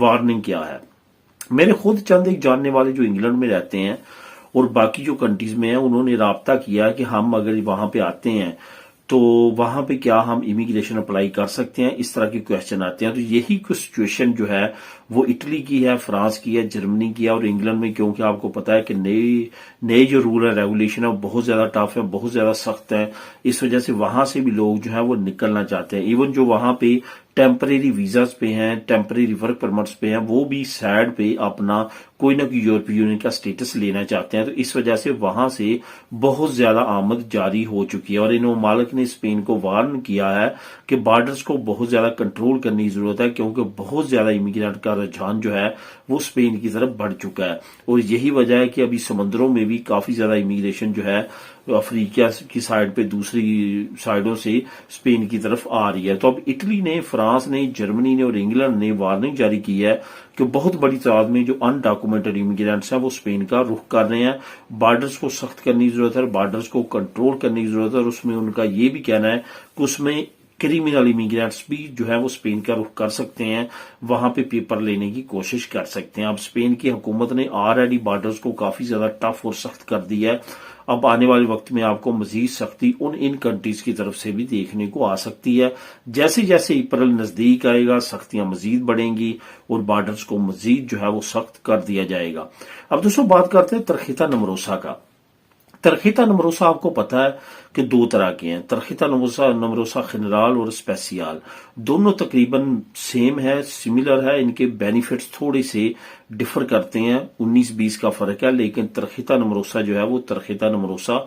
Warning کیا ہے؟ میرے خود چند ایک جاننے والے جو انگلینڈ میں رہتے ہیں اور باقی جو کنٹریز میں ہیں، انہوں نے رابطہ کیا کہ ہم اگر وہاں پہ آتے ہیں تو وہاں پہ کیا ہم امیگریشن اپلائی کر سکتے ہیں، اس طرح کے کویشچن آتے ہیں. تو یہی کچھ سچویشن جو ہے وہ اٹلی کی ہے، فرانس کی ہے، جرمنی کی ہے اور انگلینڈ میں، کیونکہ آپ کو پتا ہے کہ نئے جو رول ہے، ریگولیشن ہے، وہ بہت زیادہ ٹف ہے، بہت زیادہ سخت ہے. اس وجہ سے وہاں سے بھی لوگ جو ہے وہ نکلنا چاہتے ہیں. ایون جو وہاں پہ ٹیمپریری ویزاز پہ ہیں، ٹیمپریری ورک پرمٹس پہ ہیں، وہ بھی سائڈ پہ اپنا کوئی نہ کوئی یورپی یونین کا سٹیٹس لینا چاہتے ہیں. تو اس وجہ سے وہاں سے بہت زیادہ آمد جاری ہو چکی ہے اور ان ممالک نے اسپین کو وارن کیا ہے کہ بارڈرز کو بہت زیادہ کنٹرول کرنے کی ضرورت ہے، کیونکہ بہت زیادہ امیگرینٹ کا رجحان جو ہے وہ اسپین کی طرف بڑھ چکا ہے. اور یہی وجہ ہے کہ ابھی سمندروں میں بھی کافی زیادہ امیگریشن جو ہے افریقہ کی سائڈ پہ دوسری سائڈوں سے اسپین کی طرف آ رہی ہے. تو اب اٹلی نے، فرانس نے، جرمنی نے اور انگلینڈ نے وارننگ جاری کی ہے کہ بہت بڑی تعداد میں جو ان ڈاکومنٹڈ امیگرینٹس ہیں وہ اسپین کا رخ کر رہے ہیں. بارڈرز کو سخت کرنے کی ضرورت ہے، بارڈرز کو کنٹرول کرنے کی ضرورت ہے اور اس میں ان کا یہ بھی کہنا ہے کہ اس میں کریمنل امیگرینٹس بھی جو ہے وہ اسپین کا رخ کر سکتے ہیں، وہاں پہ پیپر لینے کی کوشش کر سکتے ہیں. اب اسپین کی حکومت نے آلریڈی بارڈرز کو کافی زیادہ ٹف اور سخت کر دی ہے. اب آنے والے وقت میں آپ کو مزید سختی ان کنٹریز کی طرف سے بھی دیکھنے کو آ سکتی ہے. جیسے جیسے اپریل نزدیک آئے گا سختیاں مزید بڑھیں گی اور بارڈرز کو مزید جو ہے وہ سخت کر دیا جائے گا. اب دوستوں بات کرتے ہیں ترخیتا نمروسا کا. ترخیتا نمروسا آپ کو پتا ہے کہ دو طرح کے ہیں، ترخیتا نمروسا خنرال اور اسپیسیال. دونوں تقریباً سیم ہے، سملر ہے، ان کے بینیفٹس تھوڑے سے ڈفر کرتے ہیں، 19-20 کا فرق ہے. لیکن ترخیتا نمروسا جو ہے وہ ترخیتا نمروسا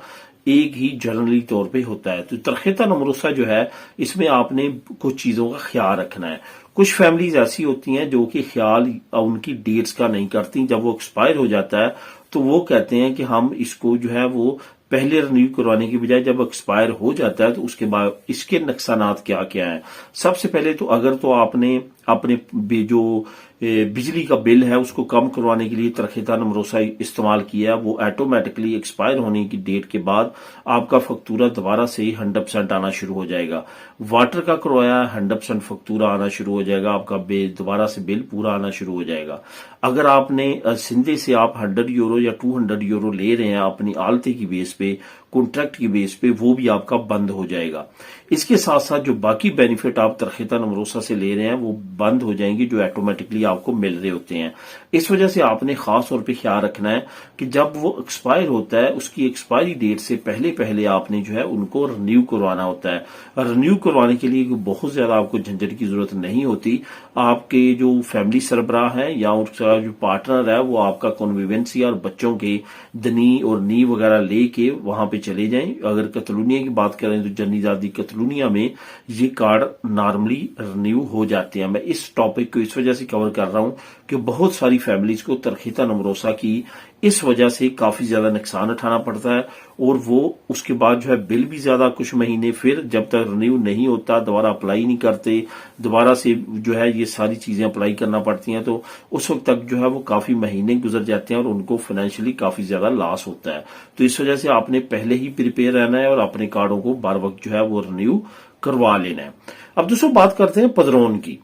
ایک ہی جنرلی طور پہ ہوتا ہے. تو ترخیتا نمروسا جو ہے اس میں آپ نے کچھ چیزوں کا خیال رکھنا ہے. کچھ فیملیز ایسی ہوتی ہیں جو کہ خیال ان کی ڈیٹس کا نہیں کرتی. جب وہ ایکسپائر ہو جاتا ہے تو وہ کہتے ہیں کہ ہم اس کو جو ہے وہ پہلے رینیو کروانے کی بجائے جب ایکسپائر ہو جاتا ہے تو اس کے بعد اس کے نقصانات کیا کیا ہیں. سب سے پہلے تو اگر تو آپ نے اپنے جو بجلی کا بل ہے اس کو کم کروانے کے لیے ترخیتا نمروسا استعمال کیا، وہ آٹومیٹکلی ایکسپائر ہونے کی ڈیٹ کے بعد آپ کا فکتورہ دوبارہ سے 100% آنا شروع ہو جائے گا. واٹر کا کروایا 100% فکتورہ آنا شروع ہو جائے گا، آپ کا دوبارہ سے بل پورا آنا شروع ہو جائے گا. اگر آپ نے سندھے سے آپ 100 یورو یا 200 یورو لے رہے ہیں اپنی آلتے کی بیس پہ، کانٹریکٹ کی بیس پہ، وہ بھی آپ کا بند ہو جائے گا. اس کے ساتھ ساتھ جو باقی بینیفٹ آپ ترخیتا نمروسا سے لے رہے ہیں وہ بند ہو جائیں گے جو آٹومیٹکلی آپ کو مل رہے ہوتے ہیں. اس وجہ سے آپ نے خاص طور پہ خیال رکھنا ہے کہ جب وہ ایکسپائر ہوتا ہے اس کی ایکسپائری ڈیٹ سے پہلے آپ نے جو ہے ان کو رینیو کروانا ہوتا ہے. رینیو کروانے کے لیے بہت زیادہ آپ کو جھنجھٹ کی ضرورت نہیں ہوتی. آپ کے جو فیملی سربراہ ہے یا اس کا جو پارٹنر ہے وہ آپ کا کنویونسی اور بچوں کے دنی اور نی وغیرہ لے کے وہاں پہ چلے جائیں. اگر کتلونیا کی بات کریں تو جنی زادی کتلونیا میں یہ کارڈ نارملی رینیو ہو جاتے ہیں. میں اس ٹاپک کو اس وجہ سے کور کر رہا ہوں کہ بہت ساری فیملیز کو ترخیتا نمروسا کی اس وجہ سے کافی زیادہ نقصان اٹھانا پڑتا ہے اور وہ اس کے بعد جو ہے بل بھی زیادہ کچھ مہینے پھر جب تک رینیو نہیں ہوتا دوبارہ اپلائی نہیں کرتے، دوبارہ سے جو ہے یہ ساری چیزیں اپلائی کرنا پڑتی ہیں. تو اس وقت تک جو ہے وہ کافی مہینے گزر جاتے ہیں اور ان کو فائنینشلی کافی زیادہ لاس ہوتا ہے. تو اس وجہ سے آپ نے پہلے ہی پریپیئر رہنا ہے اور اپنے کارڈوں کو بار وقت جو ہے وہ رینیو کروا لینا ہے. اب دوستوں بات کرتے ہیں پدرون کی.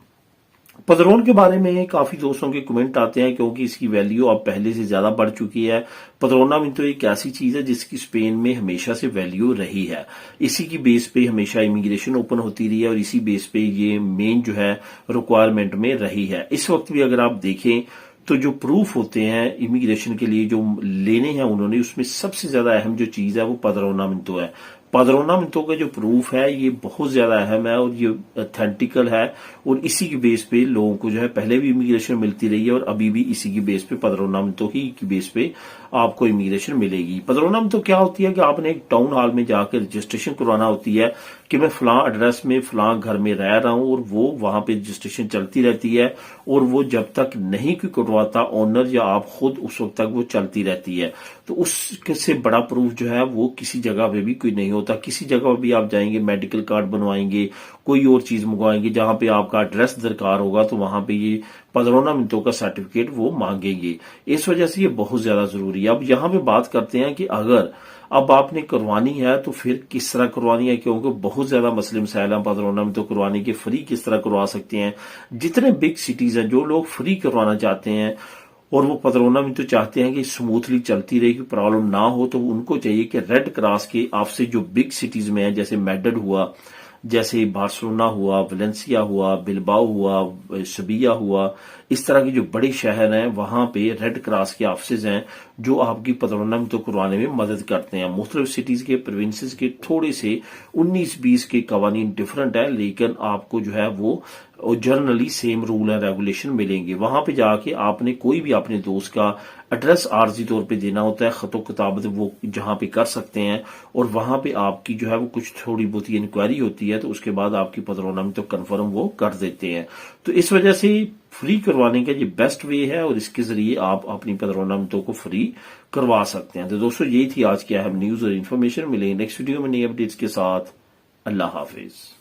پدرون کے بارے میں کافی دوستوں کے کمنٹ آتے ہیں کیونکہ اس کی ویلیو اب پہلے سے زیادہ بڑھ چکی ہے. پدرونا میں تو ایک ایسی چیز ہے جس کی اسپین میں ہمیشہ سے ویلیو رہی ہے. اسی کی بیس پہ ہمیشہ امیگریشن اوپن ہوتی رہی ہے اور اسی بیس پہ یہ مین جو ہے ریکوائرمنٹ میں رہی ہے. اس وقت بھی اگر آپ دیکھیں تو جو پروف ہوتے ہیں امیگریشن کے لیے جو لینے ہیں انہوں نے، اس میں سب سے زیادہ اہم جو چیز ہے وہ پدرونامنتو ہے. پادرونامنتو کا جو پروف ہے یہ بہت زیادہ اہم ہے اور یہ اتھینٹیکل ہے اور اسی کی بیس پہ لوگوں کو جو ہے پہلے بھی امیگریشن ملتی رہی ہے اور ابھی بھی اسی کی بیس پہ پادرونامنتو ہی کی بیس پہ آپ کو امیگریشن ملے گی. پادرونامنتو کیا ہوتی ہے کہ آپ نے ایک ٹاؤن ہال میں جا کے رجسٹریشن کروانا ہوتی ہے کہ میں فلاں ایڈریس میں فلاں گھر میں رہ رہا ہوں اور وہ وہاں پہ رجسٹریشن چلتی رہتی ہے اور وہ جب تک نہیں کوئی کٹواتا آنر یا آپ خود اس وقت تک وہ چلتی رہتی ہے. تو اس سے بڑا پروف جو ہے وہ کسی جگہ پہ بھی کوئی نہیں ہوتا. کسی جگہ بھی آپ جائیں گے میڈیکل کارڈ بنوائیں گے، کوئی اور چیز منگوائیں گے، جہاں پہ آپ کا ایڈریس درکار ہوگا تو وہاں پہ یہ پدرونا منتوں کا سرٹیفکیٹ وہ مانگیں گے. اس وجہ سے یہ بہت زیادہ ضروری ہے. اب یہاں پہ بات کرتے ہیں کہ اگر اب آپ نے کروانی ہے تو پھر کس طرح کروانی ہے، کیونکہ بہت زیادہ مسئلے مسائل ہیں پدرونا منتوں کروانی کے. فری کس طرح کروا سکتے ہیں؟ جتنے بگ سٹیز ہیں جو لوگ فری کروانا چاہتے ہیں اور وہ پدرونا میں تو چاہتے ہیں کہ سموتھلی چلتی رہے، کہ پرابلم نہ ہو، تو ان کو چاہیے کہ ریڈ کراس کے آپ سے جو بگ سٹیز میں ہیں، جیسے میڈرڈ ہوا، جیسے بارسلونا ہوا، ویلنسیا ہوا، بلباؤ ہوا، سبیا ہوا، اس طرح کے جو بڑے شہر ہیں وہاں پہ ریڈ کراس کے آفسز ہیں جو آپ کی پدرونا میں تو کروانے میں مدد کرتے ہیں. مختلف سٹیز کے پروونسز کے تھوڑے سے 19-20 کے قوانین ڈفرنٹ ہیں، لیکن آپ کو جو ہے وہ generally same rule and regulation ملیں گے. وہاں پہ جا کے آپ نے کوئی بھی اپنے دوست کا ایڈریس عارضی طور پہ دینا ہوتا ہے، خط و کتابت وہ جہاں پہ کر سکتے ہیں، اور وہاں پہ آپ کی جو ہے وہ کچھ تھوڑی بہت انکوائری ہوتی ہے تو اس کے بعد آپ کی پدرونا میں تو کنفرم وہ کر دیتے ہیں. تو اس وجہ سے فری کروانے کا یہ بیسٹ وے ہے اور اس کے ذریعے آپ اپنی پدرونا منتوں کو فری کروا سکتے ہیں. تو دوستو یہی تھی آج کی اہم نیوز اور انفارمیشن. ملیں نیکسٹ ویڈیو میں نئی اپڈیٹس کے ساتھ. اللہ حافظ.